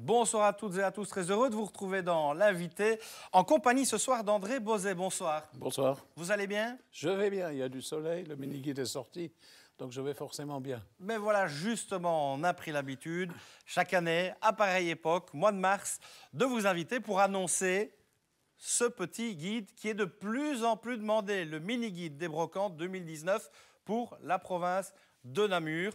Bonsoir à toutes et à tous, très heureux de vous retrouver dans l'invité, en compagnie ce soir d'André Bozet. Bonsoir. Bonsoir. Vous allez bien? Je vais bien, il y a du soleil, le mini-guide est sorti, donc je vais forcément bien. Mais voilà, justement, on a pris l'habitude, chaque année, à pareille époque, mois de mars, de vous inviter pour annoncer ce petit guide qui est de plus en plus demandé, le mini-guide des brocantes 2019 pour la province de Namur.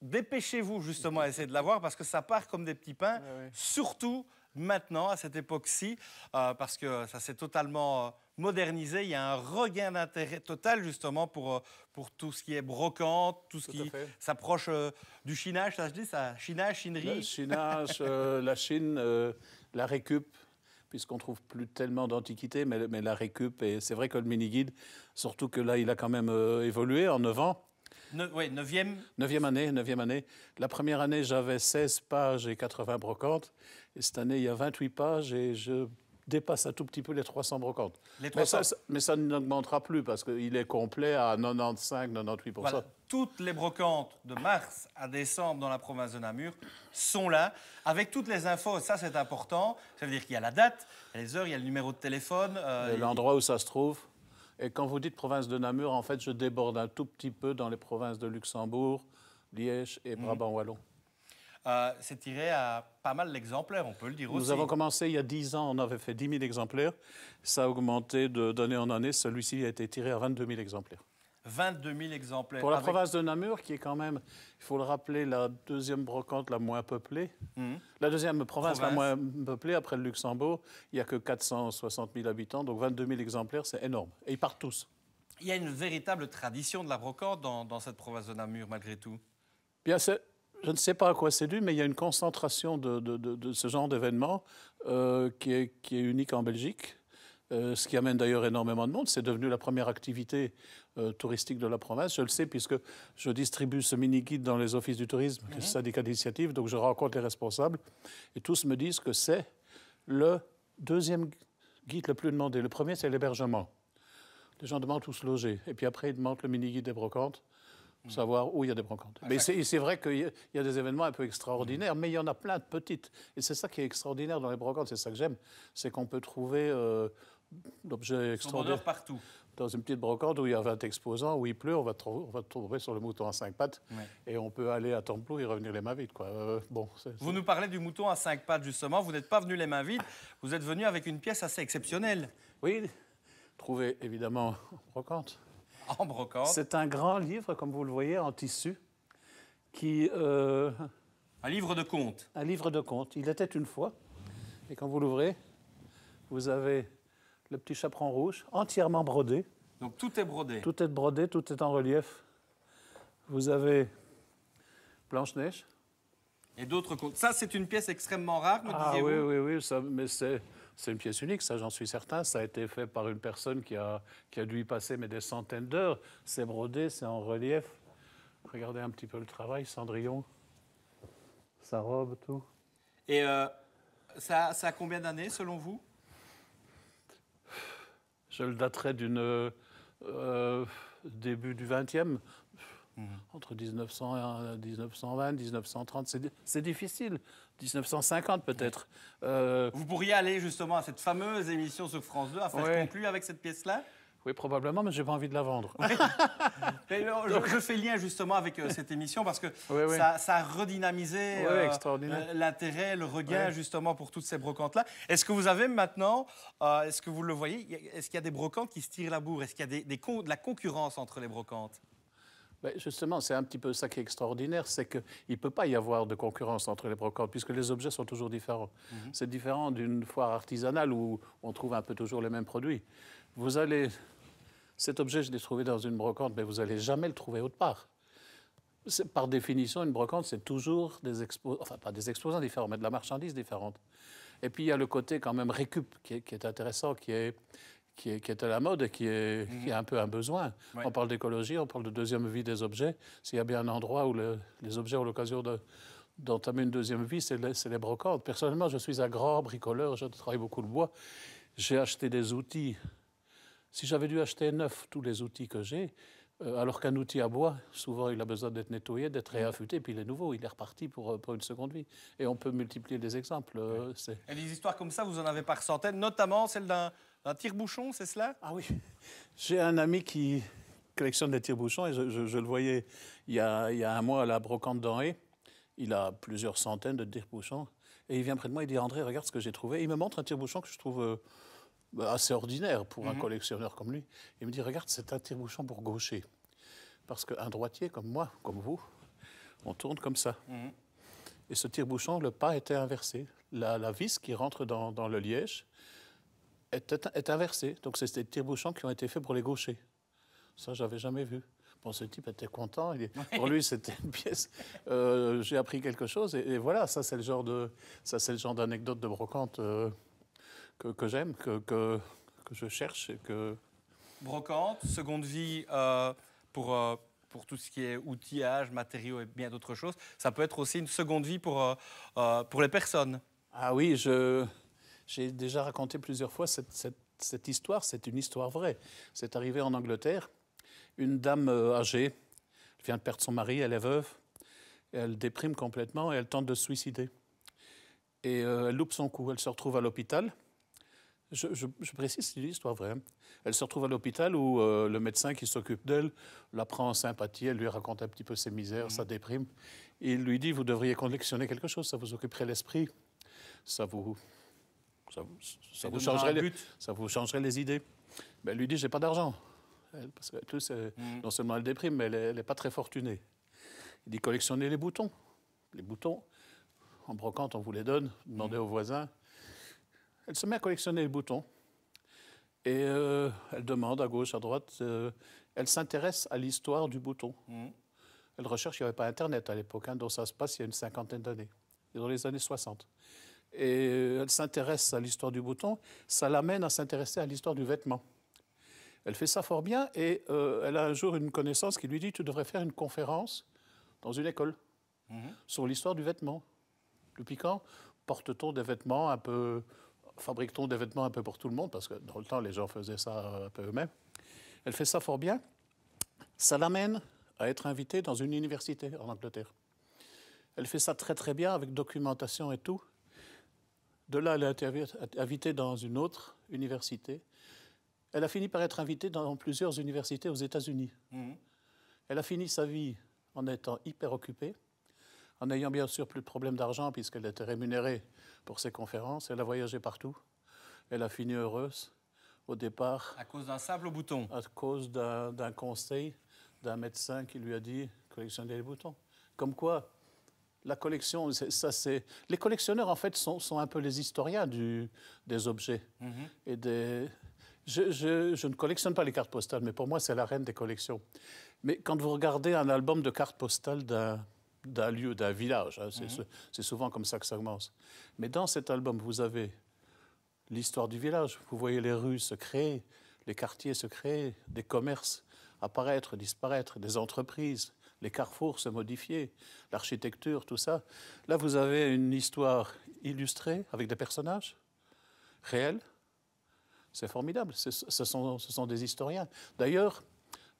Dépêchez-vous justement à essayer de l'avoir parce que ça part comme des petits pains, surtout maintenant, à cette époque-ci, parce que ça s'est totalement modernisé. Il y a un regain d'intérêt total justement pour tout ce qui est brocante, tout ce qui s'approche du chinage, ça se dit ça? Chinage, chinerie? Le chinage, la Chine, la récup, puisqu'on ne trouve plus tellement d'antiquités, mais la récup, et c'est vrai que le mini-guide, surtout que là, il a quand même évolué en 9 ans. Oui, 9e. 9e année. La première année, j'avais 16 pages et 80 brocantes. Et cette année, il y a 28 pages et je dépasse un tout petit peu les 300 brocantes. Les 300. Mais ça n'augmentera plus parce qu'il est complet à 95-98%. Voilà. Toutes les brocantes de mars à décembre dans la province de Namur sont là, avec toutes les infos. Ça, c'est important. Ça veut dire qu'il y a la date, il y a les heures, il y a le numéro de téléphone. L'endroit où ça se trouve. Et quand vous dites province de Namur, en fait, je déborde un tout petit peu dans les provinces de Luxembourg, Liège et Brabant-Wallon. C'est tiré à pas mal d'exemplaires, on peut le dire aussi. Nous avons commencé il y a 10 ans, on avait fait 10 000 exemplaires. Ça a augmenté d'année en année. Celui-ci a été tiré à 22 000 exemplaires. 22 000 exemplaires. Pour la province de Namur, qui est quand même, il faut le rappeler, la deuxième brocante la moins peuplée. La deuxième province la moins peuplée, après le Luxembourg, il n'y a que 460 000 habitants, donc 22 000 exemplaires, c'est énorme. Et ils partent tous. Il y a une véritable tradition de la brocante dans cette province de Namur, malgré tout. Bien, je ne sais pas à quoi c'est dû, mais il y a une concentration de ce genre d'événement qui est unique en Belgique. Ce qui amène d'ailleurs énormément de monde. C'est devenu la première activité touristique de la province. Je le sais puisque je distribue ce mini-guide dans les offices du tourisme, qui est le syndicat d'initiative, donc je rencontre les responsables. Et tous me disent que c'est le deuxième guide le plus demandé. Le premier, c'est l'hébergement. Les gens demandent où se loger. Et puis après, ils demandent le mini-guide des brocantes, pour savoir où il y a des brocantes. Mais c'est vrai qu'il y a des événements un peu extraordinaires, mais il y en a plein de petites. Et c'est ça qui est extraordinaire dans les brocantes, c'est ça que j'aime, c'est qu'on peut trouver l'objet extraordinaire partout. Dans une petite brocante où il y a 20 exposants, où il pleut, on va trouver sur le mouton à 5 pattes. Et on peut aller à Templou et revenir les mains vides, quoi. Vous nous parlez du mouton à 5 pattes, justement. Vous n'êtes pas venu les mains vides, vous êtes venu avec une pièce assez exceptionnelle. Oui, trouvé évidemment en brocante. En brocante. C'est un grand livre, comme vous le voyez, en tissu, qui... Un livre de contes. Un livre de contes. Il était une fois. Et quand vous l'ouvrez, vous avez le petit chaperon rouge, entièrement brodé. Donc tout est brodé. Tout est brodé, tout est en relief. Vous avez Blanche-Neige. Et d'autres contes. Ça, c'est une pièce extrêmement rare, me disiez-vous? Oui, ça, mais c'est une pièce unique, ça j'en suis certain. Ça a été fait par une personne qui a dû y passer des centaines d'heures. C'est brodé, c'est en relief. Regardez un petit peu le travail, Cendrillon, sa robe, tout. Et ça a combien d'années, selon vous? Je le daterais d'une début du 20e, entre 1900 et 1920, 1930. C'est difficile. 1950 peut-être. Vous pourriez aller justement à cette fameuse émission sur France 2 à faire conclure avec cette pièce-là? Oui, probablement, mais je n'ai pas envie de la vendre. Je fais lien justement avec cette émission parce que ça a redynamisé l'intérêt, le regain justement pour toutes ces brocantes-là. Est-ce que vous avez maintenant, est-ce que vous le voyez, est-ce qu'il y a des brocantes qui se tirent la bourre? Est-ce qu'il y a de la concurrence entre les brocantes? Justement, c'est un petit peu ça qui est extraordinaire, c'est qu'il ne peut pas y avoir de concurrence entre les brocantes puisque les objets sont toujours différents. C'est différent d'une foire artisanale où on trouve un peu toujours les mêmes produits. Cet objet, je l'ai trouvé dans une brocante, mais vous n'allez jamais le trouver autre part. Par définition, une brocante, c'est toujours pas des exposants différents, mais de la marchandise différente. Et puis, il y a le côté quand même récup qui est intéressant, qui est à la mode et qui est un peu un besoin. On parle d'écologie, on parle de deuxième vie des objets. S'il y a bien un endroit où les objets ont l'occasion d'entamer une deuxième vie, c'est les brocantes. Personnellement, je suis un grand bricoleur, je travaille beaucoup le bois. J'ai acheté des outils. Si j'avais dû acheter neuf tous les outils que j'ai, Alors qu'un outil à bois, souvent, il a besoin d'être nettoyé, d'être réaffûté, puis il est nouveau, il est reparti pour une seconde vie. Et on peut multiplier les exemples. Et des histoires comme ça, vous en avez par centaines, notamment celle d'un tire-bouchon, c'est cela? Ah oui, j'ai un ami qui collectionne des tire-bouchons, et je le voyais il y a un mois à la brocante d'Anhé. Il a plusieurs centaines de tire-bouchons. Et il vient près de moi, il dit « André, regarde ce que j'ai trouvé ». Il me montre un tire-bouchon que je trouve assez ordinaire pour un collectionneur comme lui. Il me dit « Regarde, c'est un tire-bouchon pour gaucher ». Parce qu'un droitier comme moi, comme vous, on tourne comme ça. Et ce tire-bouchon, le pas était inversé. La vis qui rentre dans le liège est inversée. Donc c'est des tire-bouchons qui ont été faits pour les gauchers. Ça, je n'avais jamais vu. Bon, ce type était content. Pour lui, c'était une pièce. J'ai appris quelque chose. Et voilà, ça, c'est le genre d'anecdote de brocante que j'aime, que je cherche. Et que... Brocante, seconde vie pour tout ce qui est outillage, matériaux et bien d'autres choses. Ça peut être aussi une seconde vie pour les personnes. Ah oui, j'ai déjà raconté plusieurs fois cette histoire. C'est une histoire vraie. C'est arrivé en Angleterre. Une dame âgée, elle vient de perdre son mari, elle est veuve, elle déprime complètement et elle tente de se suicider. Et elle loupe son coup, elle se retrouve à l'hôpital. Je précise, c'est une histoire vraie. Elle se retrouve à l'hôpital où le médecin qui s'occupe d'elle la prend en sympathie, elle lui raconte un petit peu ses misères, sa déprime. Et il lui dit, vous devriez collectionner quelque chose, ça vous occuperait l'esprit, ça vous changerait les idées. Mais elle lui dit, j'ai pas d'argent. Parce que non seulement elle déprime, mais elle n'est pas très fortunée. Il dit collectionnez les boutons. Les boutons, en brocante, on vous les donne, demandez aux voisins. Elle se met à collectionner les boutons. Et elle demande à gauche, à droite. Elle s'intéresse à l'histoire du bouton. Elle recherche, il n'y avait pas Internet à l'époque, hein, donc ça se passe il y a une cinquantaine d'années, dans les années 60. Et elle s'intéresse à l'histoire du bouton. Ça l'amène à s'intéresser à l'histoire du vêtement. Elle fait ça fort bien et elle a un jour une connaissance qui lui dit « Tu devrais faire une conférence dans une école sur l'histoire du vêtement. Depuis quand porte-t-on des vêtements un peu... fabrique-t-on des vêtements un peu pour tout le monde ?» Parce que dans le temps, les gens faisaient ça un peu eux-mêmes. Elle fait ça fort bien. Ça l'amène à être invitée dans une université en Angleterre. Elle fait ça très très bien avec documentation et tout. De là, elle a été invitée dans une autre université. Elle a fini par être invitée dans plusieurs universités aux États-Unis. Elle a fini sa vie en étant hyper occupée, en ayant bien sûr plus de problèmes d'argent puisqu'elle était rémunérée pour ses conférences. Elle a voyagé partout. Elle a fini heureuse au départ. À cause d'un simple bouton. À cause d'un conseil d'un médecin qui lui a dit « collectionnez les boutons ». Comme quoi, la collection, les collectionneurs en fait sont un peu les historiens des objets et des... Je ne collectionne pas les cartes postales, mais pour moi, c'est la reine des collections. Mais quand vous regardez un album de cartes postales d'un lieu, d'un village, hein, c'est souvent comme ça que ça commence. Mais dans cet album, vous avez l'histoire du village. Vous voyez les rues se créer, les quartiers se créer, des commerces apparaître, disparaître, des entreprises, les carrefours se modifier, l'architecture, tout ça. Là, vous avez une histoire illustrée avec des personnages réels. C'est formidable, ce sont des historiens. D'ailleurs,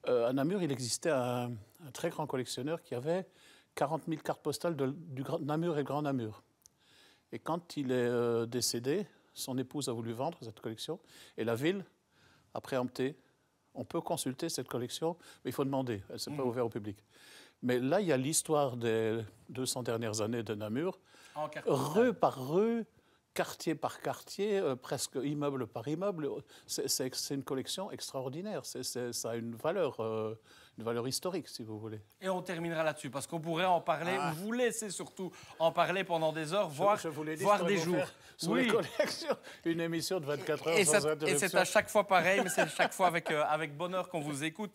à Namur, il existait un très grand collectionneur qui avait 40 000 cartes postales du Namur et le Grand Namur. Et quand il est décédé, son épouse a voulu vendre cette collection et la ville a préempté. On peut consulter cette collection, mais il faut demander, elle ne s'est pas ouverte au public. Mais là, il y a l'histoire des 200 dernières années de Namur, rue par rue, quartier par quartier, presque immeuble par immeuble. C'est une collection extraordinaire. Ça a une valeur historique, si vous voulez. Et on terminera là-dessus, parce qu'on pourrait en parler, ou vous laisser surtout en parler pendant des heures, voire des jours. Sur les collections, une émission de 24 heures sans interruption. Et c'est à chaque fois pareil, mais c'est chaque fois avec bonheur qu'on vous écoute.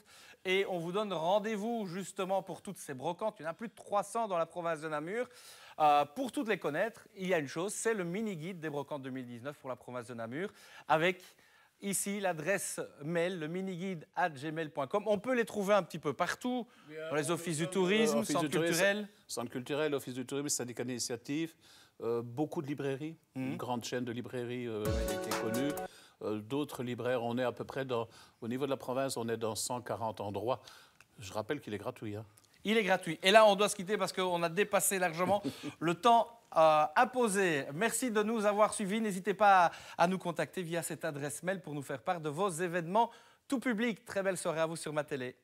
Et on vous donne rendez-vous justement pour toutes ces brocantes. Il y en a plus de 300 dans la province de Namur. Pour toutes les connaître, il y a une chose, c'est le mini-guide des brocantes 2019 pour la province de Namur, avec ici l'adresse mail, le miniguide@gmail.com. On peut les trouver un petit peu partout, dans les offices du tourisme, centres culturels. Centre culturel, office du tourisme, syndicat d'initiative, beaucoup de librairies, une grande chaîne de librairies qui est connue. D'autres libraires, on est à peu près au niveau de la province, on est dans 140 endroits Je rappelle qu'il est gratuit. Hein. Il est gratuit. Et là, on doit se quitter parce qu'on a dépassé largement le temps imposé. Merci de nous avoir suivis. N'hésitez pas à nous contacter via cette adresse mail pour nous faire part de vos événements tout public. Très belle soirée à vous sur Ma Télé.